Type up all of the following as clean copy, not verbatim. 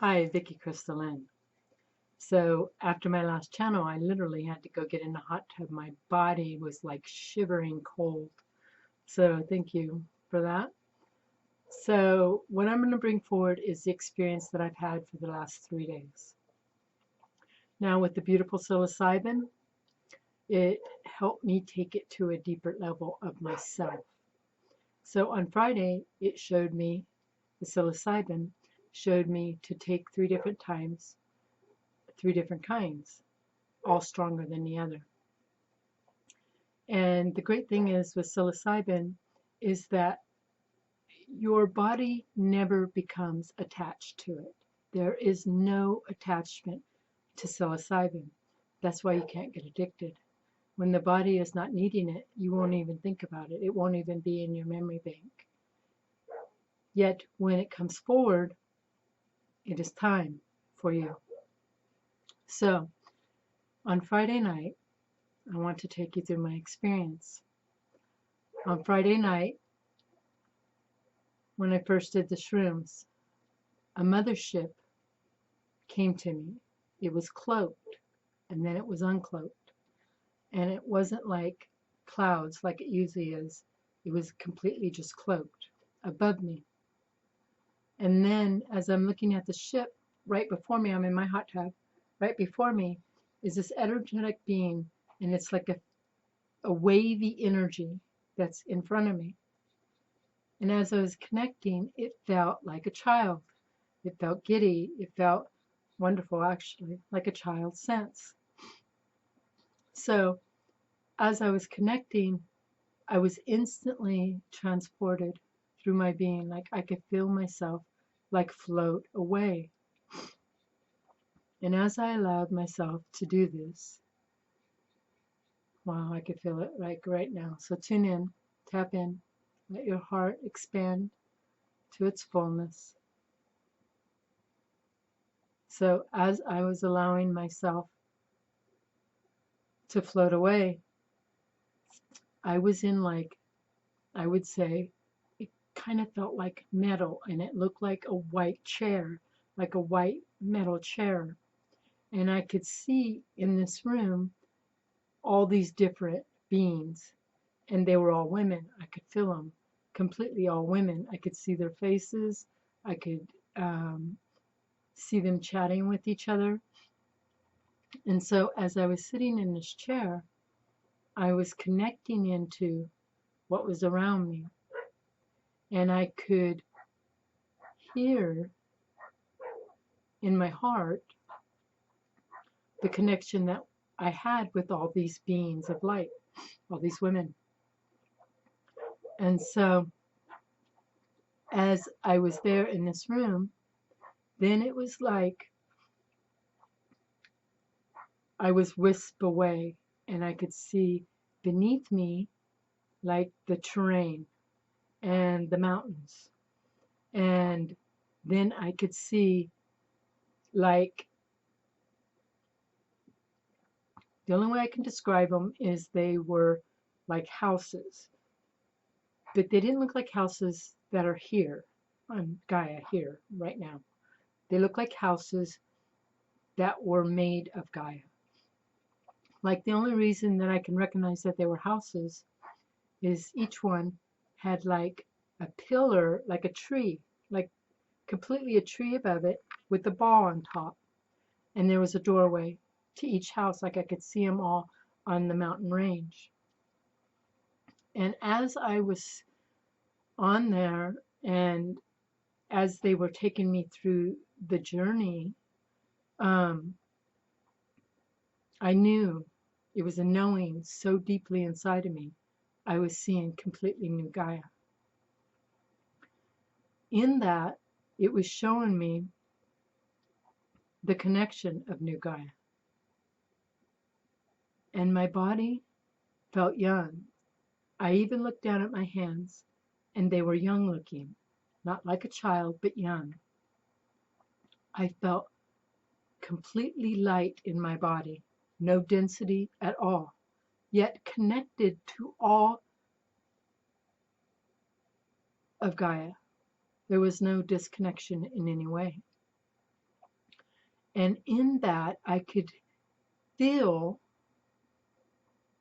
Hi, Vickie Crystalline. So after my last channel, I literally had to go get in a hot tub. My body was like shivering cold. So thank you for that. So what I'm going to bring forward is the experience that I've had for the last 3 days. Now with the beautiful psilocybin, it helped me take it to a deeper level of myself. So on Friday, it showed me, the psilocybin showed me to take 3 different times, 3 different kinds, all stronger than the other. And the great thing is with psilocybin is that your body never becomes attached to it. There is no attachment to psilocybin. That's why you can't get addicted. When the body is not needing it, you won't even think about it. It won't even be in your memory bank. Yet when it comes forward, it is time for you. So on Friday night, I want to take you through my experience. On Friday night, when I first did the shrooms, a mothership came to me. It was cloaked, and then it was uncloaked. And it wasn't like clouds like it usually is. It was completely just cloaked above me. And then as I'm looking at the ship, right before me, I'm in my hot tub, right before me is this energetic being, and it's like a wavy energy that's in front of me. And as I was connecting, it felt like a child. It felt giddy. It felt wonderful, actually, like a child's sense. So as I was connecting, I was instantly transported through my being. Like I could feel myself like float away. And as I allowed myself to do this, wow, I could feel it like right now. So tune in, tap in, let your heart expand to its fullness. So as I was allowing myself to float away, I was in like, I would say, it kind of felt like metal, and it looked like a white chair, like a white metal chair. And I could see in this room all these different beings, and they were all women. I could feel them, completely all women. I could see their faces. I could see them chatting with each other. And so as I was sitting in this chair, I was connecting into what was around me. And I could hear in my heart the connection that I had with all these beings of light, all these women. And so as I was there in this room, then it was like I was whisked away, and I could see beneath me like the terrain and the mountains. And then I could see like, the only way I can describe them is they were like houses, but they didn't look like houses that are here on Gaia here right now. They look like houses that were made of Gaia. Like the only reason that I can recognize that they were houses is each one had like a pillar, like a tree, like completely a tree above it with the ball on top. And there was a doorway to each house, like I could see them all on the mountain range. And as I was on there, and as they were taking me through the journey, I knew, it was a knowing so deeply inside of me, I was seeing completely new Gaia. In that, it was showing me the connection of new Gaia. And my body felt young. I even looked down at my hands, and they were young looking, not like a child, but young. I felt completely light in my body, no density at all, yet connected to all of Gaia. There was no disconnection in any way. And in that, I could feel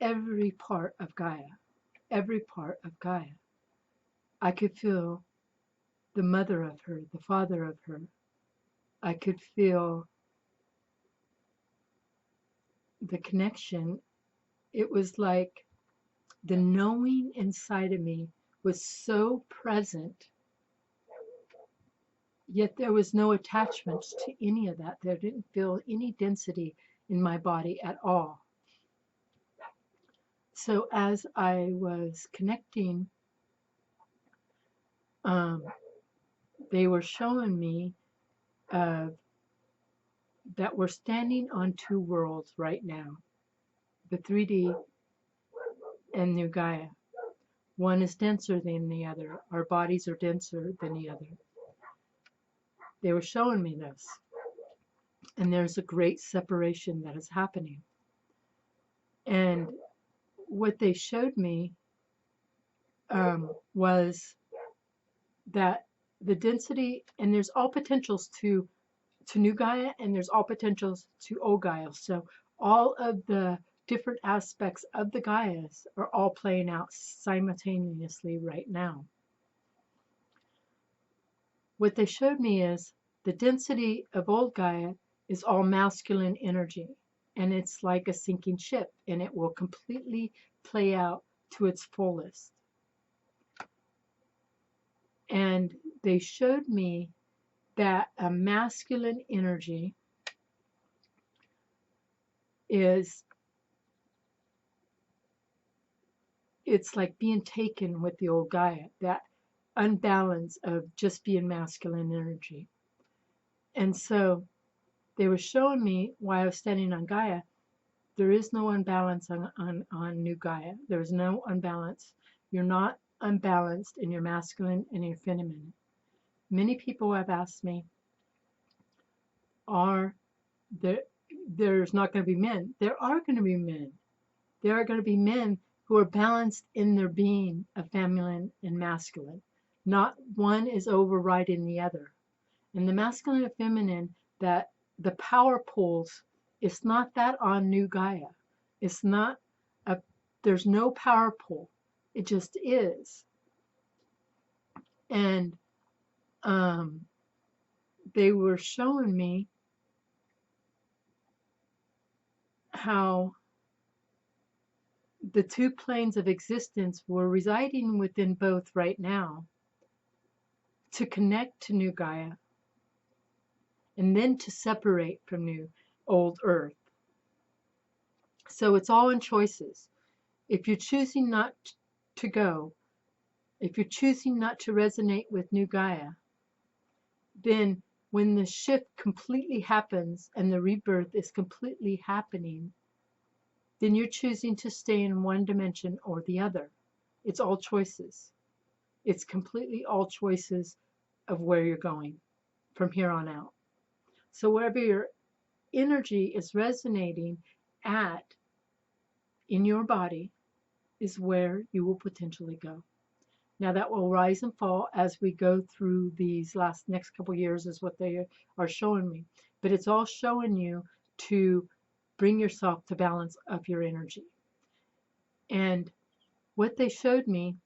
every part of Gaia, every part of Gaia. I could feel the mother of her, the father of her. I could feel the connection. It was like the knowing inside of me was so present, yet there was no attachment to any of that. There didn't feel any density in my body at all. So as I was connecting, they were showing me that we're standing on two worlds right now, the 3D and New Gaia. One is denser than the other. Our bodies are denser than the other. They were showing me this. And there's a great separation that is happening. And what they showed me was that the density, and there's all potentials to New Gaia, and there's all potentials to old Gaia. So all of the different aspects of the Gaias are all playing out simultaneously right now. What they showed me is the density of old Gaia is all masculine energy, and it's like a sinking ship, and it will completely play out to its fullest. And they showed me that a masculine energy is, it's like being taken with the old Gaia, that unbalance of just being masculine energy. And so they were showing me while I was standing on Gaia, there is no unbalance on New Gaia. There is no unbalance. You're not unbalanced in your masculine and your feminine. Many people have asked me, there's not going to be men. There are going to be men. There are going to be men who are balanced in their being of feminine and masculine. Not one is overriding the other. And the masculine and feminine, that the power pools, it's not that on New Gaia. It's not there's no power pool. It just is. And they were showing me how the two planes of existence were residing within both right now to connect to New Gaia and then to separate from old Earth. So it's all in choices. If you're choosing not to go, if you're choosing not to resonate with New Gaia, then when the shift completely happens and the rebirth is completely happening, then you're choosing to stay in one dimension or the other. It's all choices. It's completely all choices of where you're going from here on out. So wherever your energy is resonating at in your body is where you will potentially go. Now that will rise and fall as we go through these next couple years is what they are showing me. But it's all showing you to bring yourself to balance of your energy. And what they showed me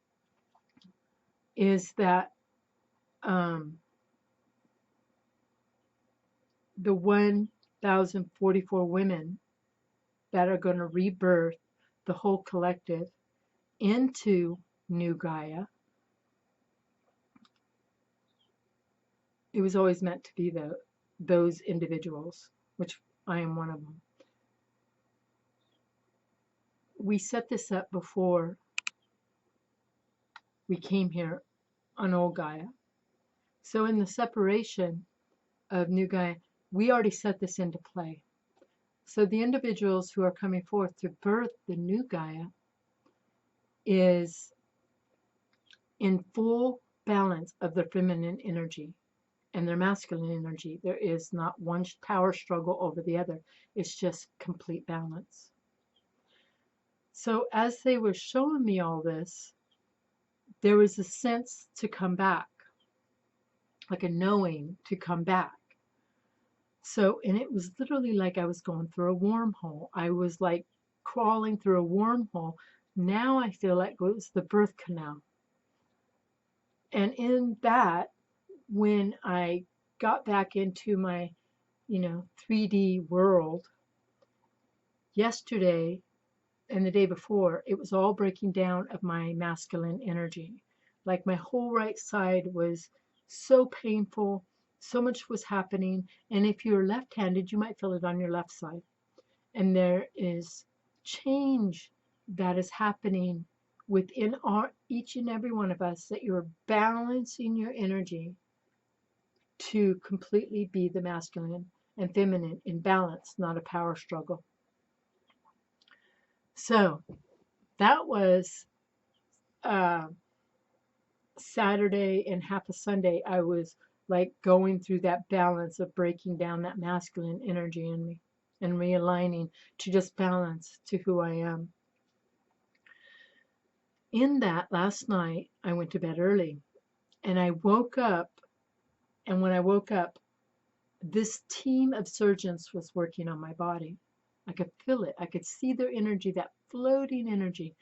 is that the 1,044 women that are going to rebirth the whole collective into New Gaia, it was always meant to be those individuals, which I am one of them. We set this up before we came here on old Gaia. So in the separation of New Gaia, we already set this into play. So the individuals who are coming forth to birth the New Gaia is in full balance of their feminine energy and their masculine energy. There is not one power struggle over the other. It's just complete balance. So as they were showing me all this, there was a sense to come back, like a knowing to come back. So, and it was literally like I was going through a wormhole. I was like crawling through a wormhole. Now I feel like it was the birth canal. And in that, when I got back into my, 3D world yesterday and the day before, it was all breaking down of my masculine energy. Like my whole right side was so painful, so much was happening. And if you're left-handed, you might feel it on your left side. And there is change that is happening within each and every one of us, that you're balancing your energy to completely be the masculine and feminine in balance, not a power struggle. So that was Saturday and half a Sunday. I was like going through that balance of breaking down that masculine energy in me and realigning to just balance to who I am. In that, last night, I went to bed early and I woke up. And when I woke up, this team of surgeons was working on my body. I could feel it. I could see their energy, that floating energy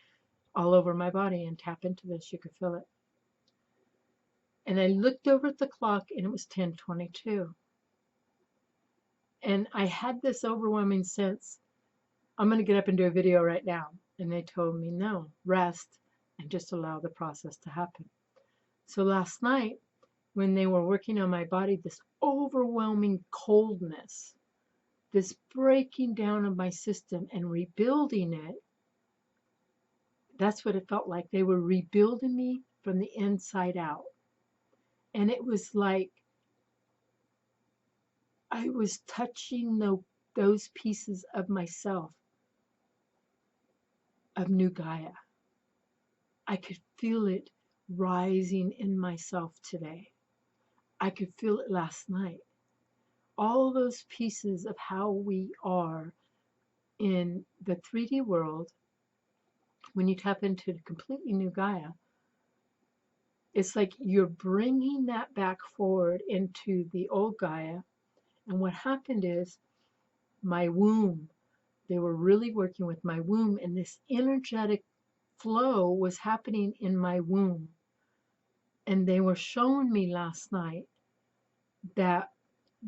all over my body, and tap into this. You could feel it. And I looked over at the clock and it was 10:22. And I had this overwhelming sense, I'm going to get up and do a video right now. And they told me, no, rest and just allow the process to happen. So last night, when they were working on my body, this overwhelming coldness, this breaking down of my system and rebuilding it, that's what it felt like. They were rebuilding me from the inside out. And it was like I was touching those pieces of myself, of new Gaia. I could feel it rising in myself today. I could feel it last night. All those pieces of how we are in the 3D world, when you tap into the completely new Gaia, it's like you're bringing that back forward into the old Gaia. And what happened is my womb, they were really working with my womb, and this energetic flow was happening in my womb. And they were showing me last night that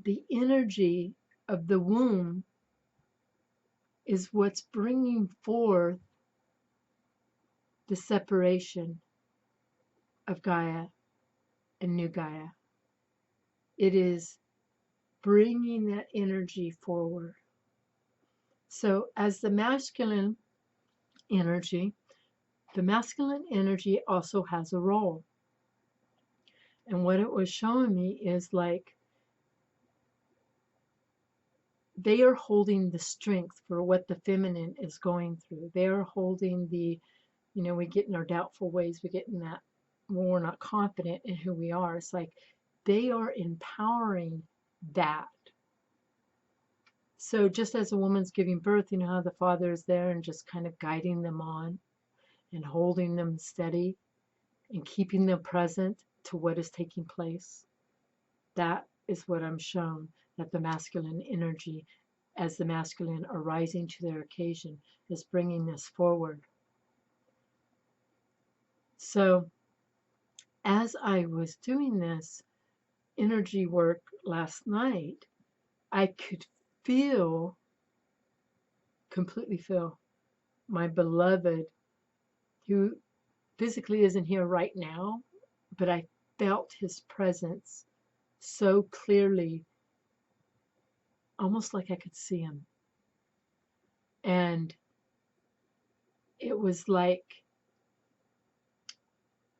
the energy of the womb is what's bringing forth the separation of Gaia and new Gaia. It is bringing that energy forward. So as the masculine energy also has a role. And what it was showing me is like they are holding the strength for what the feminine is going through. They are holding the, we get in our doubtful ways, we get in that when we're not confident in who we are. It's like they are empowering that. So just as a woman's giving birth, you know how the father is there and just kind of guiding them on and holding them steady and keeping them present to what is taking place. That is what I'm shown, that the masculine energy, as the masculine are rising to their occasion, is bringing this forward. So as I was doing this energy work last night, I could completely feel my beloved, who physically isn't here right now, but I felt his presence so clearly, almost like I could see him. And it was like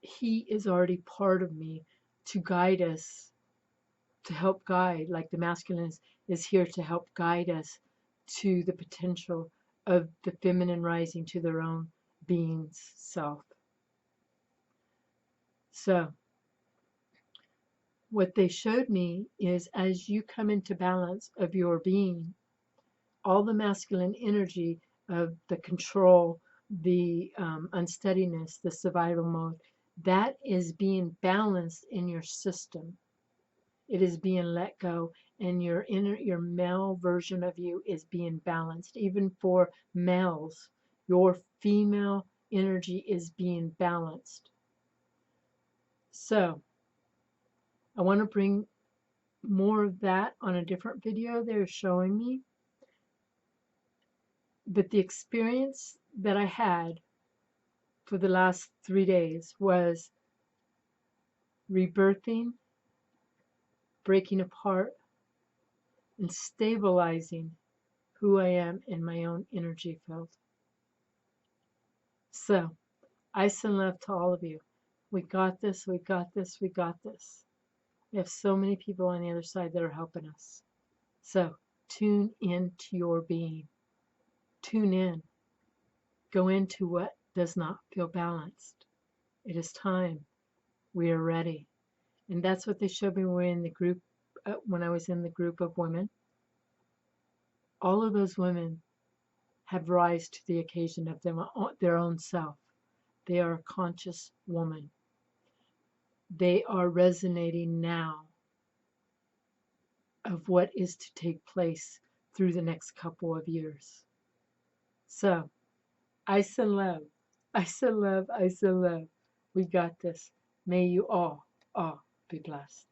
he is already part of me to guide us, to help guide, like the masculine is here to help guide us to the potential of the feminine rising to their own being's self. So what they showed me is, as you come into balance of your being, all the masculine energy of the control, the unsteadiness, the survival mode, that is being balanced in your system. It is being let go, and your male version of you is being balanced. Even for males, your female energy is being balanced. So I want to bring more of that on a different video they're showing me. But the experience that I had for the last 3 days was rebirthing, breaking apart, and stabilizing who I am in my own energy field. So, ice and love to all of you. We got this, we got this, we got this. We have so many people on the other side that are helping us. So, tune into your being. Tune in. Go into what does not feel balanced. It is time. We are ready. And that's what they showed me when we were in the group, when I was in the group of women. All of those women have rise to the occasion of their own self. They are a conscious woman. They are resonating now of what is to take place through the next couple of years. So, ice and love, ice and love, ice and love. We got this. May you all be blessed.